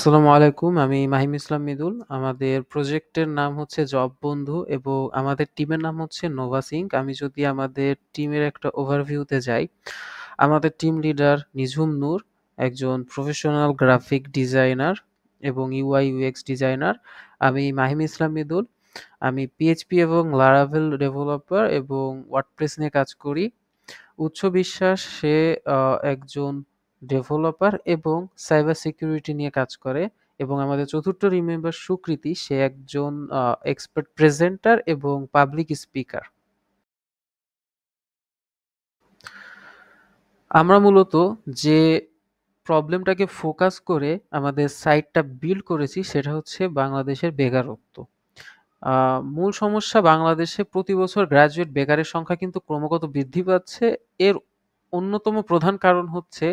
আসসালামু আলাইকুম। আমি মাহিম ইসলাম মৃদুল। আমাদের প্রজেক্টের নাম হচ্ছে জব বন্ধু এবং আমাদের টিমের নাম হচ্ছে নোভা সিঙ্ক। আমি যদি আমাদের টিমের একটা ওভারভিউতে যাই, আমাদের টিম লিডার নিঝুম নূর একজন প্রফেশনাল গ্রাফিক ডিজাইনার এবং ইউআই ইউএক্স ডিজাইনার। আমি মাহিম ইসলাম মৃদুল। আমি পিএইচপি এবং লারাভেল ডেভেলপার এবং ওয়ার্ডপ্রেস নিয়ে কাজ করি। উৎস বিশ্বাস সে একজন ডেভেলপার এবং সাইবার সিকিউরিটি নিয়ে কাজ করে এবং আমাদের চতুর্থ টিম মেম্বার সুকৃতি সে একজন এক্সপার্ট প্রেজেন্টার এবং পাবলিক স্পিকার। আমরা মূলত যে প্রবলেমটাকে ফোকাস করে আমাদের সাইটটা বিল্ড করেছি সেটা হচ্ছে বাংলাদেশের বেকারত্ব। মূল সমস্যা বাংলাদেশে প্রতি বছর গ্র্যাজুয়েট বেকারের সংখ্যা কিন্তু ক্রমাগত বৃদ্ধি পাচ্ছে। এর অন্যতম প্রধান কারণ হচ্ছে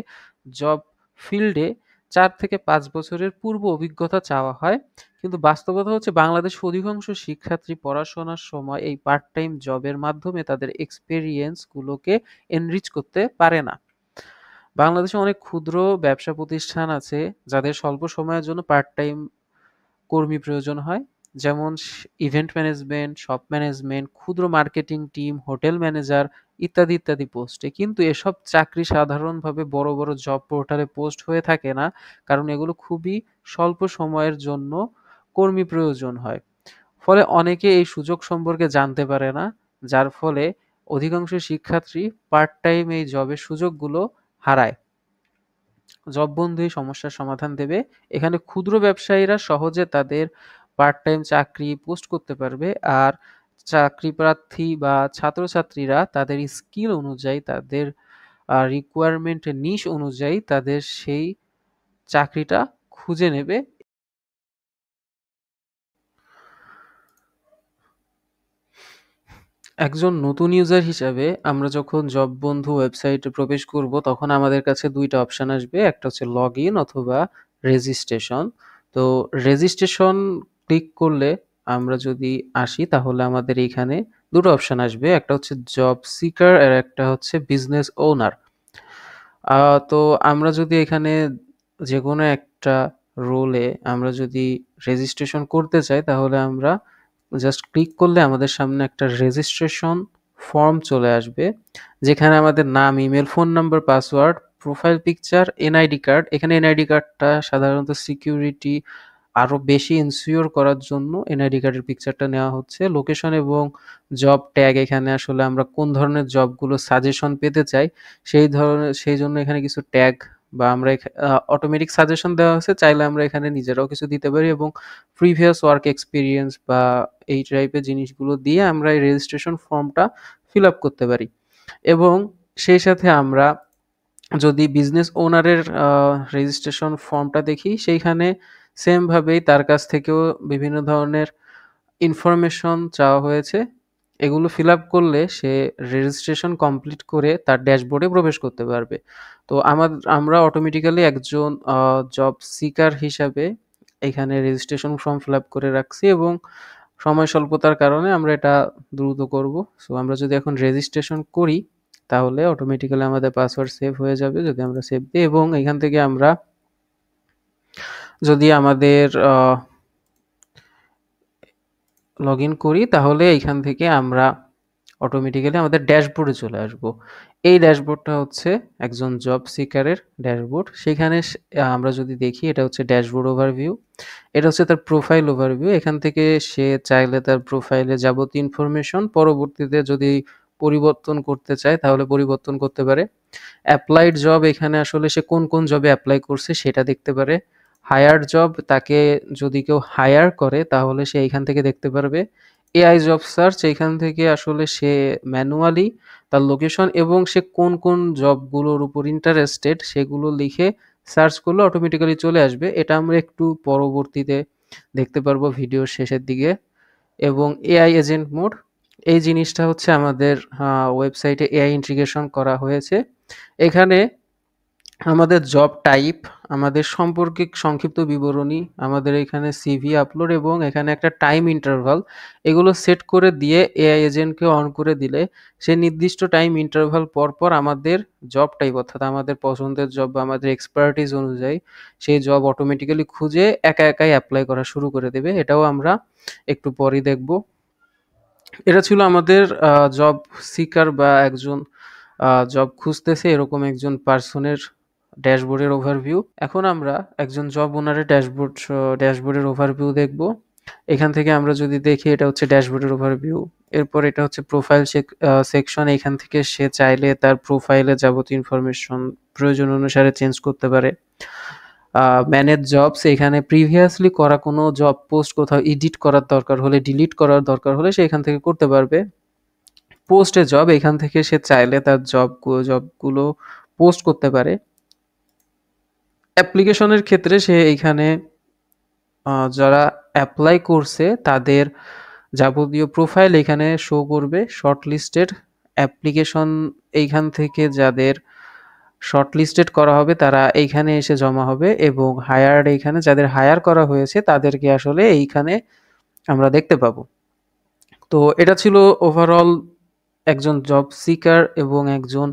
জব ফিল্ডে ৪ থেকে ৫ বছরের পূর্ব অভিজ্ঞতা চাওয়া হয়। কিন্তু বাস্তবতা হচ্ছে বাংলাদেশের অধিকাংশ শিক্ষার্থী পড়াশোনার সময় এই পার্ট টাইম জবের মাধ্যমে তাদের এক্সপেরিয়েন্স গুলোকে এনরিচ করতে পারে না। বাংলাদেশে অনেক ক্ষুদ্র ব্যবসা প্রতিষ্ঠান আছে যাদের স্বল্প সময়ের জন্য পার্ট টাইম কর্মী প্রয়োজন হয়, যেমন ইভেন্ট ম্যানেজমেন্ট, শপ ম্যানেজমেন্ট, ক্ষুদ্র মার্কেটিং টিম, হোটেল ম্যানেজার ইত্যাদি ইত্যাদি পোস্টে। কিন্তু এসব চাকরি সাধারণভাবে বড় বড় জব পোর্টালে পোস্ট হয়ে থাকে না, কারণ এগুলো খুবই স্বল্প সময়ের জন্য কর্মী প্রয়োজন হয়। ফলে অনেকে এই সুযোগ সম্পর্কে জানতে পারে না, যার ফলে অধিকাংশ শিক্ষার্থী পার্ট টাইম এই জবের সুযোগগুলো হারায়। জব বন্ধু এই সমস্যার সমাধান দেবে। এখানে ক্ষুদ্র ব্যবসায়ীরা সহজে তাদের পার্ট টাইম চাকরি পোস্ট করতে পারবে, আর চাকরি প্রার্থী বা ছাত্রছাত্রীরা তাদের স্কিল অনুযায়ী, তাদের রিকোয়ারমেন্ট নিশ অনুযায়ী তাদের সেই চাকরিটা খুঁজে নেবে। একজন নতুন ইউজার হিসাবে আমরা যখন জব বন্ধু ওয়েবসাইটে প্রবেশ করব তখন আমাদের কাছে দুইটা অপশন আসবে, একটা হচ্ছে লগ ইন অথবা রেজিস্ট্রেশন। তো রেজিস্ট্রেশন ক্লিক করলে আমরা যদি আসি তাহলে আমাদের এখানে দুটো অপশন আসবে, একটা হচ্ছে জব সিকার আর একটা হচ্ছে বিজনেস ওনার। তো আমরা যদি এখানে যে কোনো একটা রোলে আমরা যদি রেজিস্ট্রেশন করতে চাই তাহলে আমরা জাস্ট ক্লিক করলে আমাদের সামনে একটা রেজিস্ট্রেশন ফর্ম চলে আসবে, যেখানে আমাদের নাম, email, phone number, password, profile picture, NID card. এখানে এনআইডি কার্ডটা সাধারণত সিকিউরিটি আরো বেশি ইনসিওর করার জন্য এনআইডি কার্ডের পিকচারটা নেওয়া হচ্ছে। লোকেশন এবং জব ট্যাগ, এখানে আসলে আমরা কোন ধরনের জবগুলো সাজেশন পেতে চাই সেই জন্য এখানে কিছু ট্যাগ বা আমরা অটোমেটিক সাজেশন দেওয়া হয়েছে, চাইলে আমরা এখানে নিজেরাও কিছু দিতে পারি এবং প্রিভিয়াস ওয়ার্ক এক্সপিরিয়েন্স বা এই টাইপের জিনিসগুলো দিয়ে আমরা এই রেজিস্ট্রেশন ফর্মটা ফিল আপ করতে পারি। এবং সেই সাথে আমরা যদি বিজনেস ওনারের রেজিস্ট্রেশন ফর্মটা দেখি, সেইখানে সেমভাবেই তার কাছ থেকেও বিভিন্ন ধরনের ইনফরমেশন চাওয়া হয়েছে। এগুলো ফিল আপ করলে সে রেজিস্ট্রেশন কমপ্লিট করে তার ড্যাশবোর্ডে প্রবেশ করতে পারবে। তো আমরা অটোমেটিক্যালি একজন জব সিকার হিসাবে এখানে রেজিস্ট্রেশন ফর্ম ফিল আপ করে রাখছি এবং সময় স্বল্পতার কারণে আমরা এটা দ্রুত করব। সো আমরা যদি এখন রেজিস্ট্রেশন করি তাহলে অটোমেটিক্যালি আমাদের পাসওয়ার্ড সেভ হয়ে যাবে যদি আমরা সেভ দিই, এবং এখান থেকে আমরা যদি আমাদের লগ ইন করি তাহলে এইখান থেকে আমরা অটোমেটিক্যালি আমাদের ড্যাশবোর্ডে চলে আসব। এই ড্যাশবোর্ডটা হচ্ছে একজন জব সিকারের ড্যাশবোর্ড। সেখানে আমরা যদি দেখি, এটা হচ্ছে ড্যাশবোর্ড ওভারভিউ, এটা হচ্ছে তার প্রোফাইল ওভারভিউ। এখান থেকে সে চাইলে তার প্রোফাইলে যাবতীয় ইনফরমেশন পরবর্তীতে যদি পরিবর্তন করতে চায় তাহলে পরিবর্তন করতে পারে। অ্যাপ্লাইড জব, এখানে আসলে সে কোন কোন জবে অ্যাপ্লাই করছে সেটা দেখতে পারে। হায়ার জব, তাকে যদি কেউ হায়ার করে তাহলে সে এইখান থেকে দেখতে পারবে। এআই জব সার্চ, এইখান থেকে আসলে সে ম্যানুয়ালি তার লোকেশন এবং সে কোন কোন জবগুলোর উপর ইন্টারেস্টেড সেগুলো লিখে সার্চ করলে অটোমেটিক্যালি চলে আসবে। এটা আমরা একটু পরবর্তীতে দেখতে পারবো ভিডিওর শেষের দিকে। এবং এআই এজেন্ট মোড, এই জিনিসটা হচ্ছে আমাদের ওয়েবসাইটে এআই ইন্টিগ্রেশন করা হয়েছে। এখানে আমাদের জব টাইপ, আমাদের সম্পর্কে সংক্ষিপ্ত বিবরণী, আমাদের এখানে সিভি আপলোড এবং এখানে একটা টাইম ইন্টারভাল, এগুলো সেট করে দিয়ে এআই এজেন্টকে অন করে দিলে সে নির্দিষ্ট টাইম ইন্টারভাল পর পর আমাদের জব টাইপ অর্থাৎ আমাদের পছন্দের জব বা আমাদের এক্সপার্টিস অনুযায়ী সেই জব অটোমেটিক্যালি খুঁজে একা একাই অ্যাপ্লাই করা শুরু করে দেবে। এটাও আমরা একটু পরেই দেখব। এটা ছিল আমাদের জব সিকার বা একজন জব খুঁজতেছে এরকম একজন পার্সনের ড্যাশবোর্ডের ওভারভিউ। এখন আমরা একজন জব ওনারের ড্যাশবোর্ডের ওভারভিউ দেখব। এখান থেকে আমরা যদি দেখি এটা হচ্ছে ড্যাশবোর্ডের ওভারভিউ। এরপর এটা হচ্ছে প্রোফাইল সেকশন। এখান থেকে সে চাইলে তার প্রোফাইলে যাবতীয় ইনফরমেশন প্রয়োজন অনুসারে চেঞ্জ করতে পারে। ম্যানেজ জবস, এখানে প্রিভিয়াসলি করা কোনো জব পোস্ট কোথাও এডিট করার দরকার হলে, ডিলিট করার দরকার হলে সে এখান থেকে করতে পারবে। পোস্ট এ জব, এখান থেকে সে চাইলে তার জবগুলো পোস্ট করতে পারে। অ্যাপ্লিকেশনের ক্ষেত্রে সে এইখানে যারা অ্যাপ্লাই করছে তাদের যাবতীয় প্রোফাইল এখানে শো করবে। শর্টলিস্টেড অ্যাপ্লিকেশন, এইখান থেকে যাদের শর্টলিস্টেড করা হবে তারা এইখানে এসে জমা হবে এবং হায়ার্ড, এইখানে যাদের হায়ার করা হয়েছে তাদেরকে আসলে এইখানে আমরা দেখতে পাবো। তো এটা ছিল ওভারঅল একজন জব সিকার এবং একজন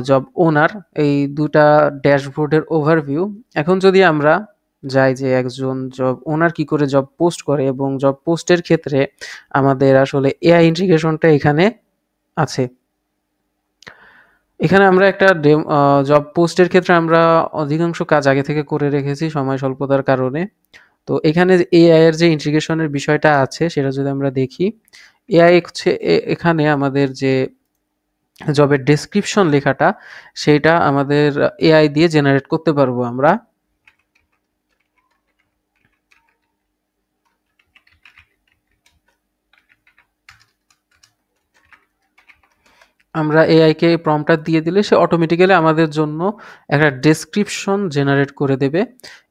জব ওনার এই দুটা ড্যাশবোর্ডের ওভারভিউ। এখন যদি আমরা যাই যে একজন জব ওনার কি করে জব পোস্ট করে এবং জব পোস্টের ক্ষেত্রে আমাদের আসলে এআই ইন্টিগ্রেশনটা এখানে আছে। এখানে আমরা একটা জব পোস্টের ক্ষেত্রে আমরা অধিকাংশ কাজ আগে থেকে করে রেখেছি সময় স্বল্পতার কারণে। তো এখানে এআই এর যে ইন্টিগ্রেশনের বিষয়টা আছে সেটা যদি আমরা দেখি, এআই হচ্ছে এখানে আমাদের যে জবের ডেসক্রিপশন লেখাটা সেটা আমাদের এআই দিয়ে জেনারেট করতে পারবো আমরা। আমরা এআই কে প্রম্পটটা দিয়ে দিলে সে অটোমেটিক্যালি আমাদের জন্য একটা ডেসক্রিপশন জেনারেট করে দেবে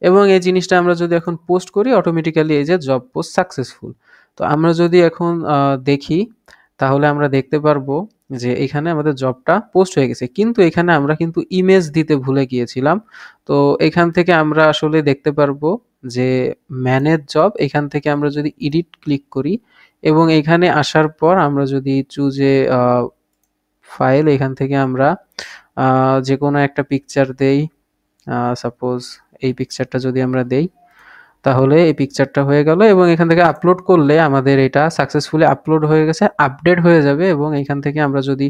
এবং এই জিনিসটা আমরা যদি এখন পোস্ট করি অটোমেটিক্যালি এই যে জব পোস্ট সাকসেসফুল। তো আমরা যদি এখন দেখি তাহলে আমরা দেখতে পারবো যে এখানে আমাদের জবটা পোস্ট হয়ে গেছে, কিন্তু এখানে আমরা কিন্তু ইমেজ দিতে ভুলে গিয়েছিলাম। তো এখান থেকে আমরা আসলে দেখতে পারবো যে ম্যানেজ জব, এখান থেকে আমরা যদি এডিট ক্লিক করি এবং এখানে আসার পর আমরা যদি চুজে ফাইল, এখান থেকে আমরা যে কোনো একটা পিকচার দেই, সাপোজ এই পিকচারটা যদি আমরা দেই তাহলে এই পিকচারটা হয়ে গেল এবং এখান থেকে আপলোড করলে আমাদের এটা সাকসেসফুলি আপলোড হয়ে গেছে, আপডেট হয়ে যাবে এবং এখান থেকে আমরা যদি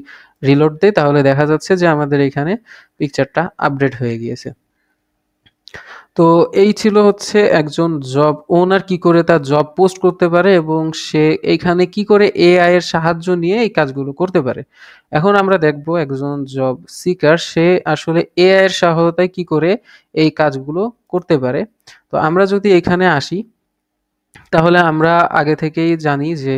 রিলোড দিই তাহলে দেখা যাচ্ছে যে আমাদের এখানে পিকচারটা আপডেট হয়ে গিয়েছে। তো এই ছিল হচ্ছে একজন জব ওনার কি করে তার জব পোস্ট করতে পারে এবং সে এইখানে কি করে এআই এর সাহায্য নিয়ে এই কাজগুলো করতে পারে। এখন আমরা দেখব একজন জব সিকার সে আসলে এআই এর সহায়তায় কি করে এই কাজগুলো করতে পারে। তো আমরা যদি এখানে আসি তাহলে আমরা আগে থেকেই জানি যে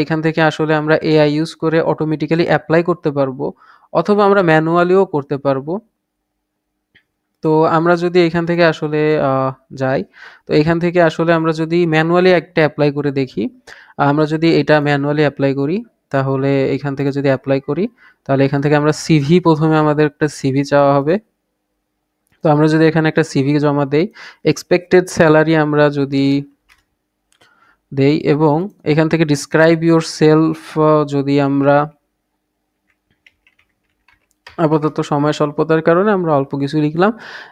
এখান থেকে আসলে আমরা এআই ইউজ করে অটোমেটিক্যালি অ্যাপ্লাই করতে পারবো অথবা আমরা ম্যানুয়ালিও করতে পারবো। তো আমরা যদি এখান থেকে আসলে যাই, তো এখান থেকে আসলে আমরা যদি ম্যানুয়ালি একটা অ্যাপ্লাই করে দেখি, আমরা যদি এটা ম্যানুয়ালি অ্যাপ্লাই করি তাহলে এখান থেকে যদি অ্যাপ্লাই করি তাহলে এখান থেকে আমরা সিভি, প্রথমে আমাদের একটা সিভি চাওয়া হবে। তো আমরা যদি এখানে একটা সিভি জমা দেই, এক্সপেক্টেড স্যালারি আমরা যদি দেই এবং এখান থেকে ডিসক্রাইব ইউর সেলফ যদি আমরা, আপাতত সময় স্বল্পতার কারণে আমরা অল্প কিছু লিখলাম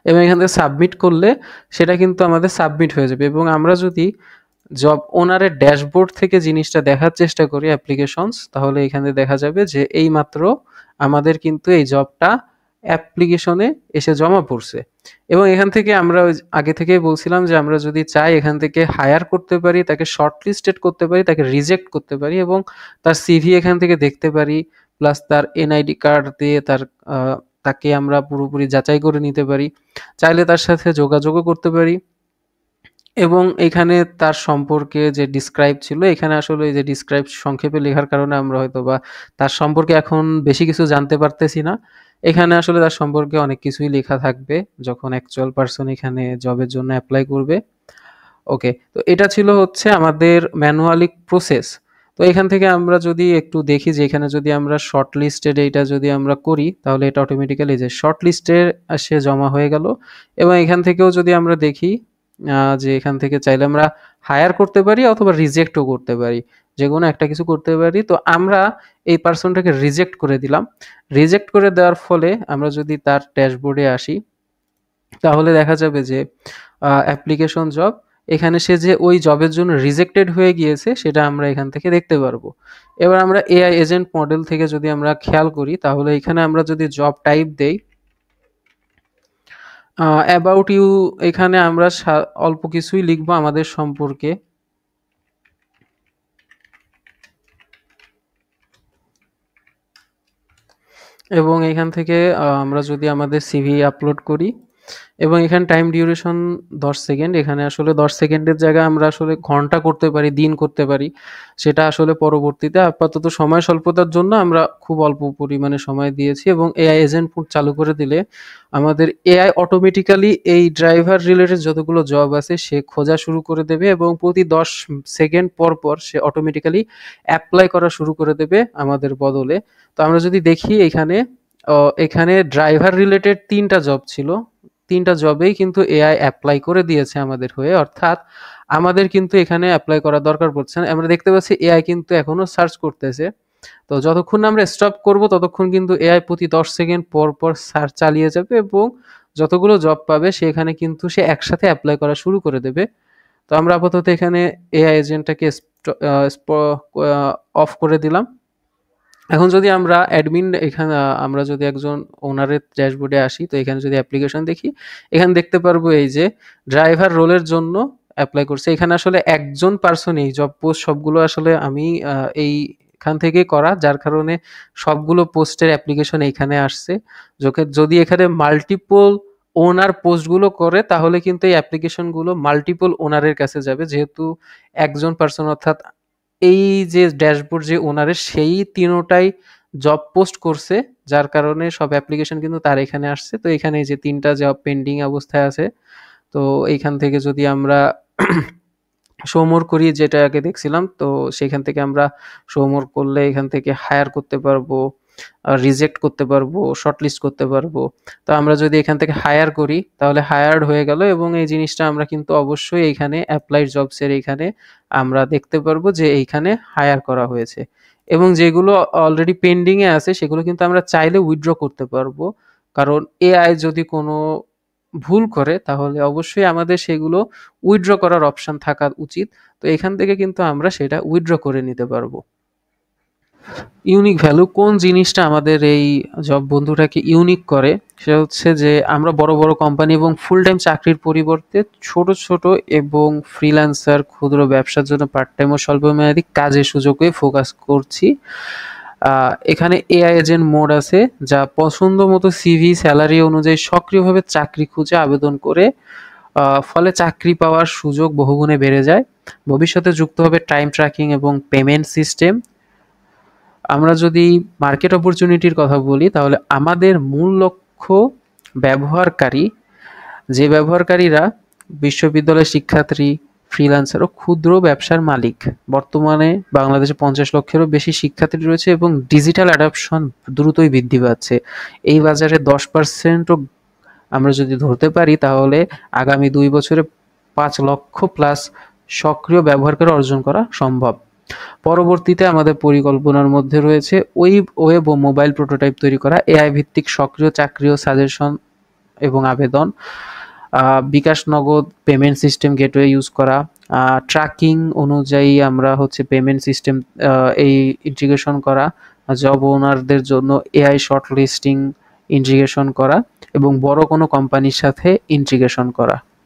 এবং এখান থেকে সাবমিট করলে সেটা কিন্তু আমাদের সাবমিট হয়ে যাবে এবং আমরা যদি জব ওনারের ড্যাশবোর্ড থেকে জিনিসটা দেখার চেষ্টা করি অ্যাপ্লিকেশনস, তাহলে এখানে দেখা যাবে যে এই মাত্র আমাদের কিন্তু এই জবটা অ্যাপ্লিকেশনে এসে জমা পড়ছে এবং এখান থেকে আমরা আগে থেকেই বলছিলাম যে আমরা যদি চাই এখান থেকে হায়ার করতে পারি, তাকে শর্টলিস্টেড করতে পারি, তাকে রিজেক্ট করতে পারি এবং তার সিভি এখান থেকে দেখতে পারি, প্লাস তার এনআইডি কার্ড দিয়ে তাকে আমরা পুরোপুরি যাচাই করে নিতে পারি, চাইলে তার সাথে যোগাযোগও করতে পারি এবং এখানে তার সম্পর্কে যে ডিসক্রাইব ছিল, এখানে আসলে এই যে ডিসক্রাইব সংক্ষেপে লেখার কারণে আমরা হয়তো বা তার সম্পর্কে এখন বেশি কিছু জানতে পারতেছি না। এখানে আসলে তার সম্পর্কে অনেক কিছুই লেখা থাকবে যখন অ্যাকচুয়াল পারসন এখানে জবের জন্য অ্যাপ্লাই করবে। ওকে, তো এটা ছিল হচ্ছে আমাদের ম্যানুয়ালি প্রসেস। তো এখান থেকে আমরা যদি একটু দেখি যে এখানে যদি আমরা শর্ট লিস্টেড এইটা যদি আমরা করি তাহলে এটা অটোমেটিক্যালি যে শর্ট লিস্টে সে জমা হয়ে গেল। এবং এখান থেকেও যদি আমরা দেখি যে এখান থেকে চাইলে আমরা হায়ার করতে পারি অথবা রিজেক্টও করতে পারি, যে কোনো একটা কিছু করতে পারি। তো আমরা এই পার্সনটাকে রিজেক্ট করে দিলাম। রিজেক্ট করে দেওয়ার ফলে আমরা যদি তার ড্যাশবোর্ডে আসি তাহলে দেখা যাবে যে অ্যাপ্লিকেশন জব, এখানে সে যে ওই জবের জন্য রিজেক্টেড হয়ে গিয়েছে সেটা আমরা এখান থেকে দেখতে পারবো। এবার আমরা এআই এজেন্ট মডেল থেকে যদি আমরা খেয়াল করি তাহলে এখানে আমরা যদি জব টাইপ দেই অ্যাবাউট ইউ, এখানে আমরা অল্প কিছুই লিখবো আমাদের সম্পর্কে। এবং এখান থেকে আমরা যদি আমাদের সিভি আপলোড করি এবং এখানে টাইম ডিউরেশন 10 সেকেন্ড, এখানে আসলে 10 সেকেন্ডের জায়গায় আমরা আসলে ঘন্টা করতে পারি, দিন করতে পারি, সেটা আসলে পরবর্তীতে। আপাতত সময় স্বল্পতার জন্য আমরা খুব অল্প পরিমাণে সময় দিয়েছি। এবং এআই এজেন্ট চালু করে দিলে আমাদের এআই অটোমেটিক্যালি এই ড্রাইভার রিলেটেড যতগুলো জব আছে সে খোঁজা শুরু করে দেবে এবং প্রতি 10 সেকেন্ড পর পর সে অটোমেটিক্যালি অ্যাপ্লাই করা শুরু করে দেবে আমাদের বদলে। তো আমরা যদি দেখি এখানে ড্রাইভার রিলেটেড 3টা জব ছিল, 3টা জবেই কিন্তু এআই অ্যাপ্লাই করে দিয়েছে আমাদের হয়ে, অর্থাৎ আমাদের কিন্তু এখানে অ্যাপ্লাই করার দরকার পড়ছে না। আমরা দেখতে পাচ্ছি এআই কিন্তু এখনো সার্চ করতেছে। তো যতক্ষণ না আমরা স্টপ করব ততক্ষণ কিন্তু এআই প্রতি 10 সেকেন্ড পর পর সার্চ চালিয়ে যাবে এবং যতগুলো জব পাবে সেখানে কিন্তু সে একসাথে অ্যাপ্লাই করা শুরু করে দেবে। তো আমরা আপাতত এখানে এআই এজেন্টটাকে অফ করে দিলাম। এখন যদি আমরা অ্যাডমিন এখানে আমরা যদি একজন ওনারের ড্যাশবোর্ডে আসি তো এখানে যদি অ্যাপ্লিকেশন দেখি এখানে দেখতে পারবো এই যে ড্রাইভার রোলের জন্য অ্যাপ্লাই করছে। এখানে আসলে একজন পার্সন এই জব পোস্ট সবগুলো আসলে আমি এইখান থেকে করা, যার কারণে সবগুলো পোস্টের অ্যাপ্লিকেশন এইখানে আসছে। যদি এখানে মাল্টিপল ওনার পোস্টগুলো করে তাহলে কিন্তু এই অ্যাপ্লিকেশনগুলো মাল্টিপল ওনারের কাছে যাবে, যেহেতু একজন পার্সন অর্থাৎ এই যে ড্যাশবোর্ড যে ওনারের সেই তিনোটাই জব পোস্ট করছে, যার কারণে সব অ্যাপ্লিকেশন কিন্তু তার এখানে আসছে। তো এখানে এই যে 3টা জব পেন্ডিং অবস্থায় আছে, তো এইখান থেকে যদি আমরা শোমোর করি যেটা আগে দেখছিলাম, তো সেখান থেকে আমরা শোমোর করলে এখান থেকে হায়ার করতে পারবো, রিজেক্ট করতে পারবো, শর্টলিস্ট করতে পারবো। তো আমরা যদি এখান থেকে হায়ার করি তাহলে হায়ার্ড হয়ে গেল এবং এই জিনিসটা আমরা কিন্তু অবশ্যই এইখানে অ্যাপ্লাইড জবসের এইখানে আমরা দেখতে পারবো যে এইখানে হায়ার করা হয়েছে। এবং যেগুলো অলরেডি পেন্ডিংয়ে আছে সেগুলো কিন্তু আমরা চাইলে উইথড্র করতে পারবো, কারণ এআই যদি কোনো ভুল করে তাহলে অবশ্যই আমাদের সেগুলো উইথড্র করার অপশন থাকা উচিত। তো এখান থেকে কিন্তু আমরা সেটা উইথড্র করে নিতে পারবো। ইউনিক ভ্যালু, কোন জিনিসটা আমাদের এই জব বন্ধুটাকে ইউনিক করে সেটা হচ্ছে যে আমরা বড় বড় কোম্পানি এবং ফুল টাইম চাকরির পরিবর্তে ছোট ছোট এবং ফ্রিল্যান্সার ক্ষুদ্র ব্যবসার জন্য পার্ট টাইম ও স্বল্পমেয়াদী কাজের সুযোগে ফোকাস করছি। এখানে এআই এজেন্ট মোড আছে যা পছন্দ মতো সিভি স্যালারি অনুযায়ী সক্রিয়ভাবে চাকরি খুঁজে আবেদন করে, ফলে চাকরি পাওয়ার সুযোগ বহুগুণে বেড়ে যায়। ভবিষ্যতে যুক্ত হবে টাইম ট্র্যাকিং এবং পেমেন্ট সিস্টেম। আমরা যদি মার্কেট অপরচুনিটির কথা বলি তাহলে আমাদের মূল লক্ষ্য ব্যবহারকারী, যে ব্যবহারকারীরা বিশ্ববিদ্যালয়ের শিক্ষার্থী, ফ্রিল্যান্সার ও ক্ষুদ্র ব্যবসার মালিক। বর্তমানে বাংলাদেশে 50 লক্ষেরও বেশি শিক্ষার্থী রয়েছে এবং ডিজিটাল অ্যাডাপশন দ্রুতই বৃদ্ধি পাচ্ছে। এই বাজারে 10%ও আমরা যদি ধরতে পারি তাহলে আগামী 2 বছরে 5 লক্ষ প্লাস সক্রিয় ব্যবহারকারী অর্জন করা সম্ভব। পরবর্তীতে আমাদের পরিকল্পনার মধ্যে রয়েছে ওয়েব ও মোবাইল প্রোটোটাইপ তৈরি করা, এআই ভিত্তিক সক্রিয় চাকরি ও সাজেশন এবং আবেদন, বিকাশ নগদ পেমেন্ট সিস্টেম গেটওয়ে ইউজ করা, ট্র্যাকিং অনুযায়ী আমরা হচ্ছে পেমেন্ট সিস্টেম এই ইন্টিগ্রেশন করা, জব ওনারদের জন্য এআই শর্ট লিস্টিং ইন্টিগ্রেশন করা এবং বড় কোনো কোম্পানির সাথে ইন্টিগ্রেশন করা।